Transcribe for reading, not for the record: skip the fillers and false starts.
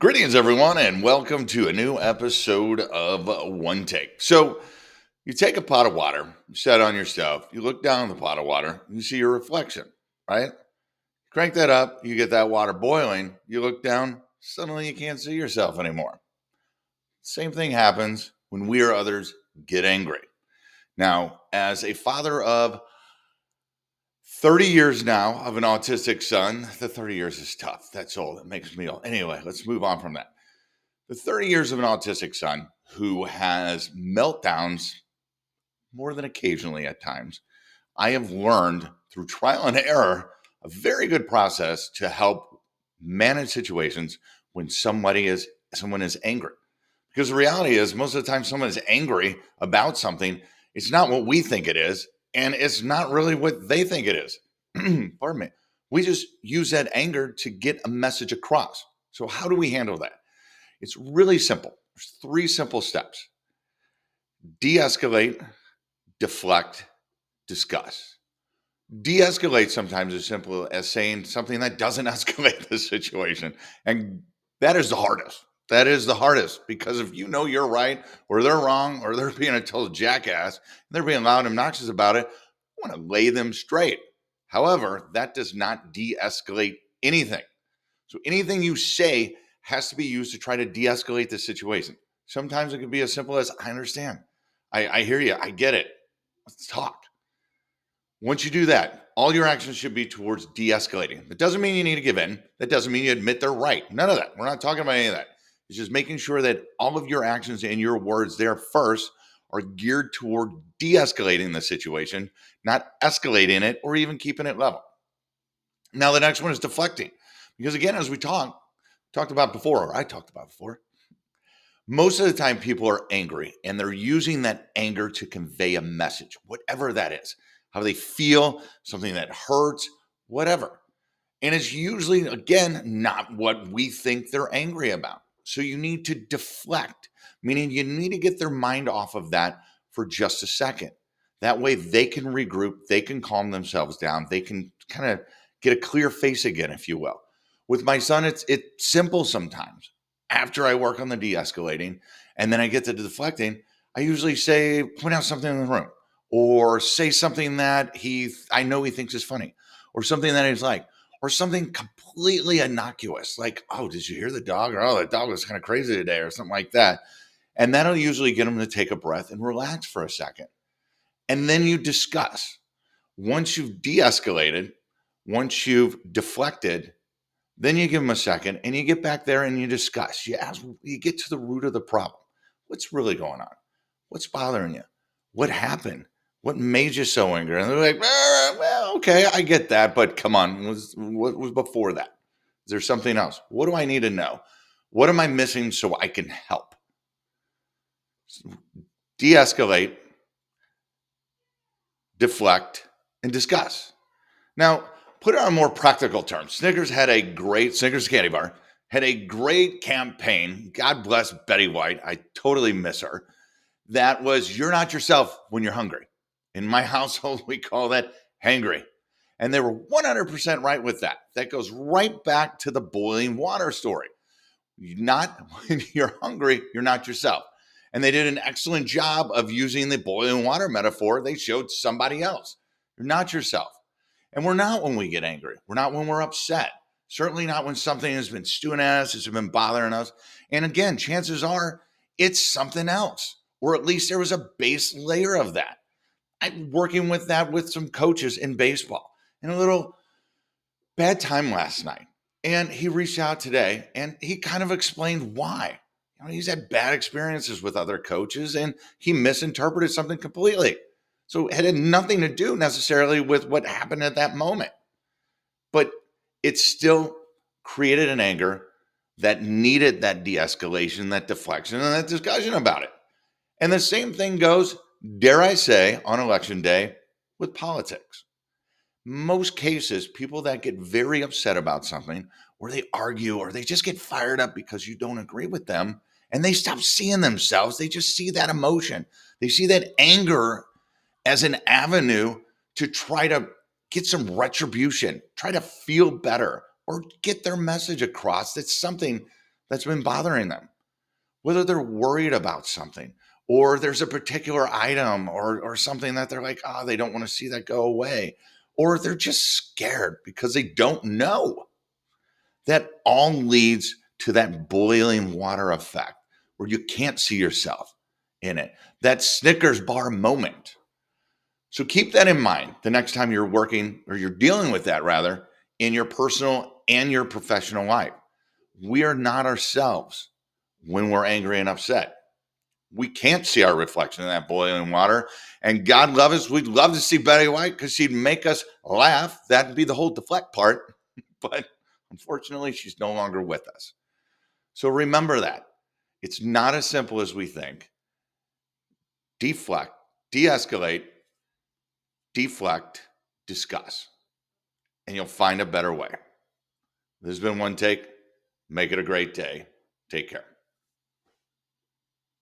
Greetings, everyone, and welcome to a new episode of One Take. So, you take a pot of water, you set it on your stove, you look down the pot of water, you see your reflection, right? Crank that up, you get that water boiling, you look down, suddenly you can't see yourself anymore. Same thing happens when we or others get angry. Now, as a father of 30 years now of an autistic son, the 30 years is tough. That's old. It makes me old. Anyway, let's move on from that. The 30 years of an autistic son who has meltdowns more than occasionally at times, I have learned through trial and error a very good process to help manage situations when someone is angry. Because the reality is most of the time someone is angry about something, it's not what we think it is, and it's not really what they think it is. Pardon me. We just use that anger to get a message across. So how do we handle that? It's really simple. There's three simple steps: de-escalate, deflect, discuss. De-escalate sometimes as simple as saying something that doesn't escalate the situation. And that is the hardest. That is the hardest because if you know you're right or they're wrong or they're being a total jackass and they're being loud and obnoxious about it, you want to lay them straight. However, that does not de-escalate anything. So anything you say has to be used to try to de-escalate the situation. Sometimes it can be as simple as, I understand. I hear you. I get it. Let's talk. Once you do that, all your actions should be towards de-escalating. That doesn't mean you need to give in. That doesn't mean you admit they're right. None of that. We're not talking about any of that. It's just making sure that all of your actions and your words there first are geared toward de-escalating the situation, not escalating it or even keeping it level. Now, the next one is deflecting. Because again, as we talked about before, or I talked about before, most of the time people are angry and they're using that anger to convey a message, whatever that is, how they feel, something that hurts, whatever. And it's usually, again, not what we think they're angry about. So you need to deflect, meaning you need to get their mind off of that for just a second. That way they can regroup, they can calm themselves down, they can kind of get a clear face again, if you will. With my son, it's simple sometimes. After I work on the de-escalating and then I get to the deflecting, I usually say, point out something in the room or say something that I know he thinks is funny or something that he's like, or something completely innocuous, like, oh, did you hear the dog? Or, oh, the dog was kind of crazy today, or something like that. And that'll usually get them to take a breath and relax for a second. And then you discuss. Once you've de escalated, once you've deflected, then you give them a second and you get back there and you discuss. You get to the root of the problem. What's really going on? What's bothering you? What happened? What made you so angry? And they're like, well, okay, I get that, but come on, what was before that? Is there something else? What do I need to know? What am I missing so I can help? De-escalate, deflect, and discuss. Now, put it on more practical terms. Snickers candy bar, had a great campaign. God bless Betty White. I totally miss her. That was, you're not yourself when you're hungry. In my household, we call that hangry. And they were 100% right with that. That goes right back to the boiling water story. When you're hungry, you're not yourself. And they did an excellent job of using the boiling water metaphor. They showed somebody else. You're not yourself. And we're not when we get angry. We're not when we're upset. Certainly not when something has been stewing at us, it's been bothering us. And again, chances are it's something else, or at least there was a base layer of that. I'm working with that with some coaches in baseball and a little bad time last night. And he reached out today and he kind of explained why. He's had bad experiences with other coaches and he misinterpreted something completely. So it had nothing to do necessarily with what happened at that moment. But it still created an anger that needed that de-escalation, that deflection, and that discussion about it. And the same thing goes, dare I say, on election day with politics. Most cases, people that get very upset about something, or they argue, or they just get fired up because you don't agree with them, and they stop seeing themselves. They just see that emotion. They see that anger as an avenue to try to get some retribution, try to feel better, or get their message across. That's something that's been bothering them, whether they're worried about something or there's a particular item or something that they're like, oh, they don't want to see that go away, or they're just scared because they don't know. That all leads to that boiling water effect where you can't see yourself in it, that Snickers bar moment. So keep that in mind the next time you're working or you're dealing with that, rather, in your personal and your professional life. We are not ourselves when we're angry and upset. We can't see our reflection in that boiling water. And God love us, we'd love to see Betty White because she'd make us laugh. That'd be the whole deflect part. But unfortunately, she's no longer with us. So remember that. It's not as simple as we think. Deflect, de escalate, deflect, discuss, and you'll find a better way. This has been One Take. Make it a great day. Take care.